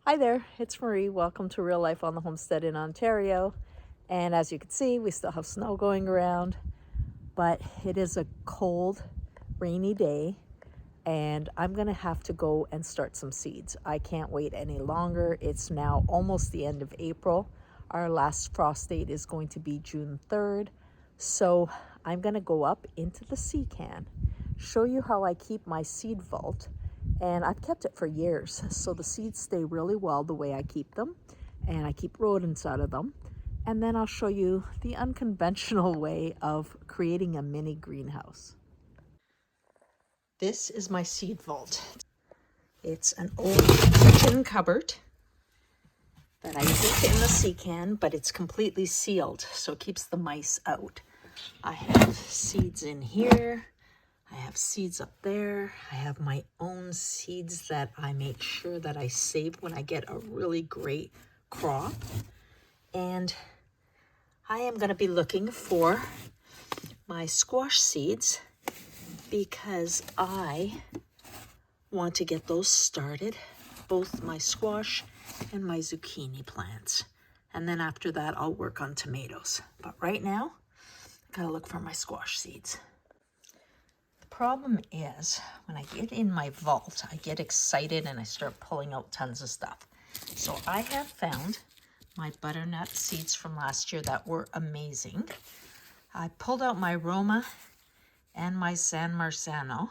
Hi there, it's Marie. Welcome to Real Life on the Homestead in Ontario. And as you can see, we still have snow going around, but it is a cold, rainy day, and I'm gonna have to go and start some seeds. I can't wait any longer. It's now almost the end of April. Our last frost date is going to be June 3rd. So I'm gonna go up into the sea can, show you how I keep my seed vault, and I've kept it for years. So the seeds stay really well the way I keep them, and I keep rodents out of them. And then I'll show you the unconventional way of creating a mini greenhouse. This is my seed vault. It's an old kitchen cupboard that I keep in the sea can, but it's completely sealed, so it keeps the mice out. I have seeds in here. I have seeds up there. I have my own seeds that I make sure that I save when I get a really great crop. And I am going to be looking for my squash seeds because I want to get those started, both my squash and my zucchini plants. And then after that, I'll work on tomatoes. But right now, I gotta look for my squash seeds. The problem is, when I get in my vault, I get excited and I start pulling out tons of stuff. So I have found my butternut seeds from last year that were amazing. I pulled out my Roma and my San Marzano.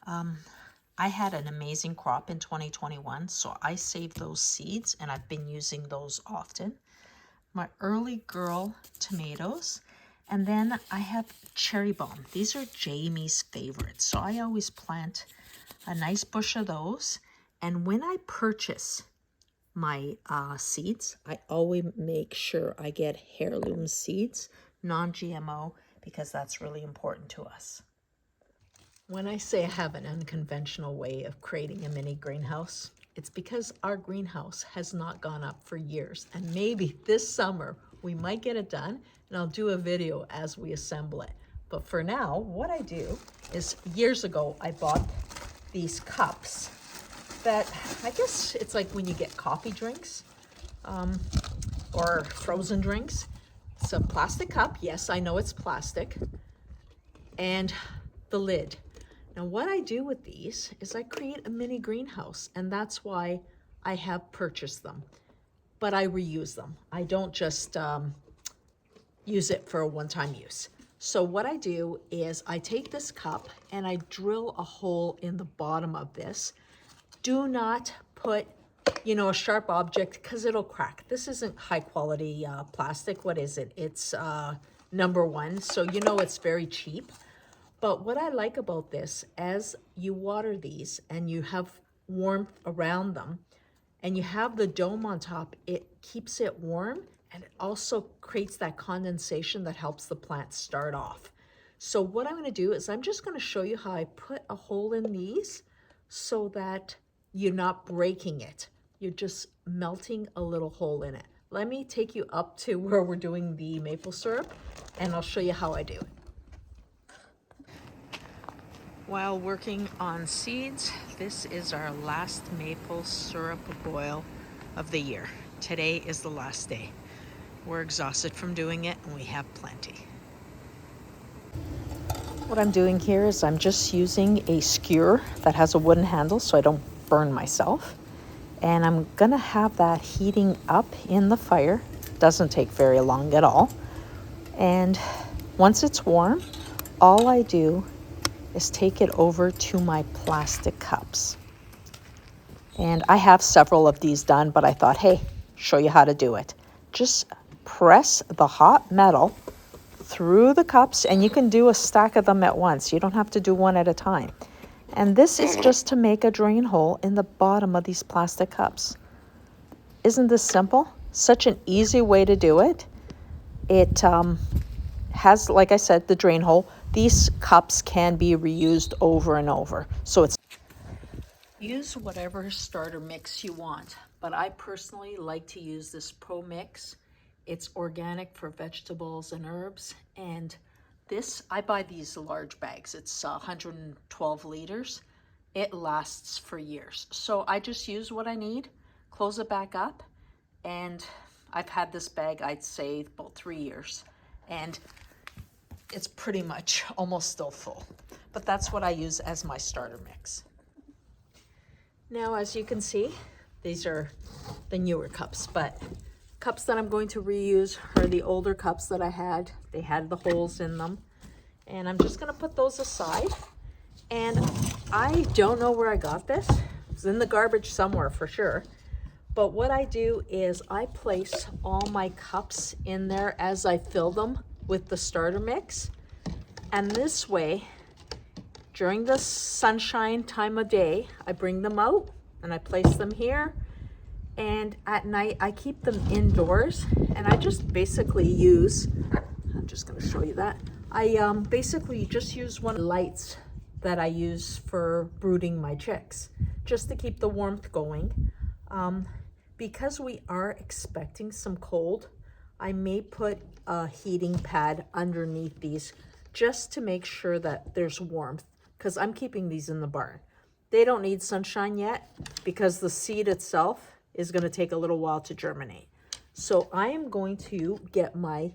I had an amazing crop in 2021, so I saved those seeds and I've been using those often. My early girl tomatoes, and then I have cherry bomb. These are Jamie's favorites, so I always plant a nice bush of those. And when I purchase my seeds, I always make sure I get heirloom seeds, non-GMO, because that's really important to us. When I say I have an unconventional way of creating a mini greenhouse, it's because our greenhouse has not gone up for years. And maybe this summer we might get it done, and I'll do a video as we assemble it. But for now, what I do is, years ago, I bought these cups that, I guess it's like when you get coffee drinks or frozen drinks. It's a plastic cup. Yes, I know it's plastic. And the lid. Now what I do with these is I create a mini greenhouse, and that's why I have purchased them. But I reuse them. I don't just use it for a one-time use. So what I do is I take this cup and I drill a hole in the bottom of this. Do not put, a sharp object because it'll crack. This isn't high quality plastic. What is it? It's number one, so it's very cheap. But what I like about this, as you water these and you have warmth around them and you have the dome on top, it keeps it warm and it also creates that condensation that helps the plant start off. So what I'm going to do is I'm just going to show you how I put a hole in these so that you're not breaking it. You're just melting a little hole in it. Let me take you up to where we're doing the maple syrup and I'll show you how I do it. While working on seeds, this is our last maple syrup boil of the year. Today is the last day. We're exhausted from doing it and we have plenty. What I'm doing here is I'm just using a skewer that has a wooden handle so I don't burn myself. And I'm gonna have that heating up in the fire. Doesn't take very long at all. And once it's warm, all I do is take it over to my plastic cups. And I have several of these done, but I thought, hey, show you how to do it. Just press the hot metal through the cups, and you can do a stack of them at once. You don't have to do one at a time. And this is just to make a drain hole in the bottom of these plastic cups. Isn't this simple? Such an easy way to do it. It has, like I said, the drain hole. These cups can be reused over and over. So use whatever starter mix you want, but I personally like to use this Pro Mix. It's organic for vegetables and herbs, and I buy these large bags. It's 112 liters. It lasts for years. So I just use what I need. close it back up, and I've had this bag, I'd say, about 3 years, and it's pretty much almost still full. But that's what I use as my starter mix. Now, as you can see, these are the newer cups, but cups that I'm going to reuse are the older cups that I had. They had the holes in them, and I'm just gonna put those aside. And I don't know where I got this. It's in the garbage somewhere for sure. But what I do is I place all my cups in there as I fill them with the starter mix. And this way, during the sunshine time of day, I bring them out and I place them here. And at night, I keep them indoors, and I just basically use, I'm just gonna show you that. I basically just use one of the lights that I use for brooding my chicks, just to keep the warmth going. Because we are expecting some cold, I may put a heating pad underneath these just to make sure that there's warmth, because I'm keeping these in the barn. They don't need sunshine yet because the seed itself is going to take a little while to germinate. So I am going to get my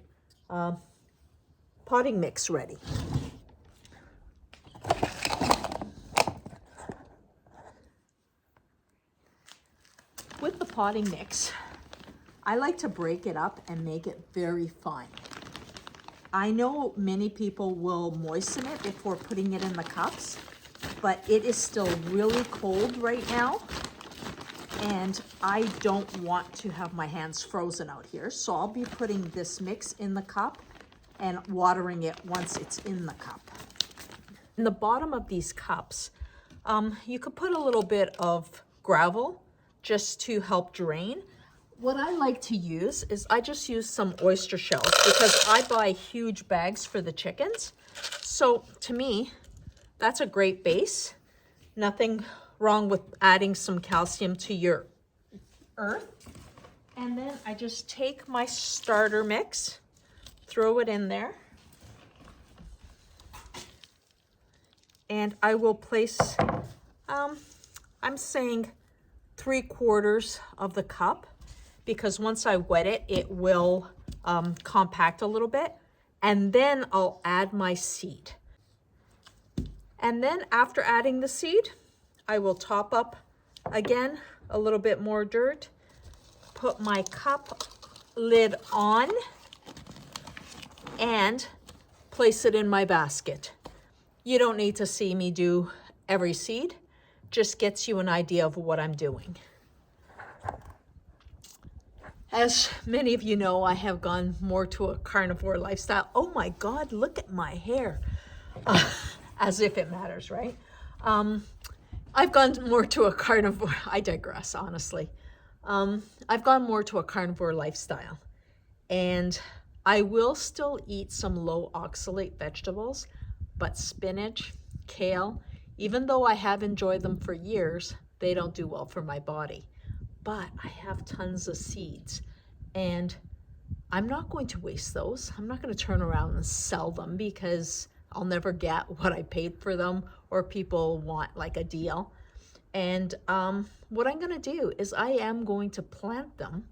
potting mix ready. With the potting mix, I like to break it up and make it very fine. I know many people will moisten it before putting it in the cups, but it is still really cold right now, and I don't want to have my hands frozen out here. So I'll be putting this mix in the cup and watering it once it's in the cup. In the bottom of these cups, you could put a little bit of gravel just to help drain. What I like to use is I just use some oyster shells because I buy huge bags for the chickens. So to me, that's a great base. Nothing wrong with adding some calcium to your earth. And then I just take my starter mix, throw it in there, and I will place, I'm saying 3/4 of the cup, because once I wet it, it will compact a little bit, and then I'll add my seed. And then after adding the seed, I will top up again a little bit more dirt, put my cup lid on, and place it in my basket. You don't need to see me do every seed, just gets you an idea of what I'm doing. As many of you know, I have gone more to a carnivore lifestyle. Oh my God, look at my hair. As if it matters, right? I've gone more to a carnivore, I digress, honestly. I've gone more to a carnivore lifestyle, and I will still eat some low oxalate vegetables, but spinach, kale, even though I have enjoyed them for years, they don't do well for my body. But I have tons of seeds, and I'm not going to waste those. I'm not going to turn around and sell them because I'll never get what I paid for them, or people want like a deal. And what I'm going to do is I am going to plant them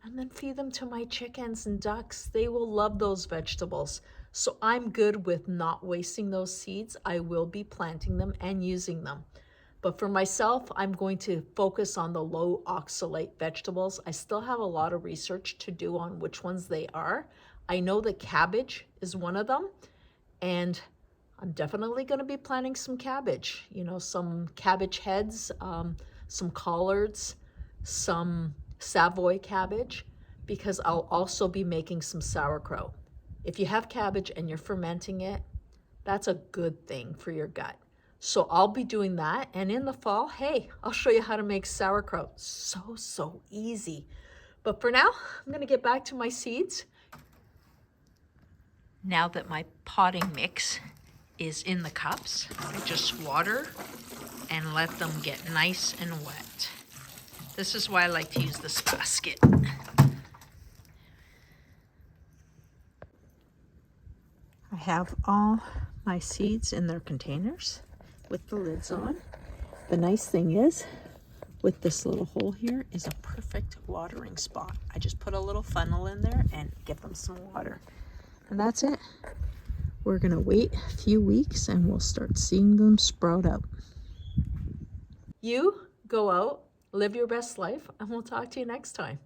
and then feed them to my chickens and ducks. They will love those vegetables. So I'm good with not wasting those seeds. I will be planting them and using them. But for myself, I'm going to focus on the low oxalate vegetables. I still have a lot of research to do on which ones they are. I know that cabbage is one of them, and I'm definitely going to be planting some cabbage, you know, some cabbage heads, some collards, some Savoy cabbage, because I'll also be making some sauerkraut. If you have cabbage and you're fermenting it, that's a good thing for your gut. So I'll be doing that. And in the fall, hey, I'll show you how to make sauerkraut. So easy. But for now, I'm going to get back to my seeds. Now that my potting mix is in the cups, I just water and let them get nice and wet. This is why I like to use this basket. I have all my seeds in their containers with the lids on. The nice thing is, with this little hole here is a perfect watering spot. I just put a little funnel in there and give them some water. And that's it. We're gonna wait a few weeks and we'll start seeing them sprout out. You go out, live your best life, and we'll talk to you next time.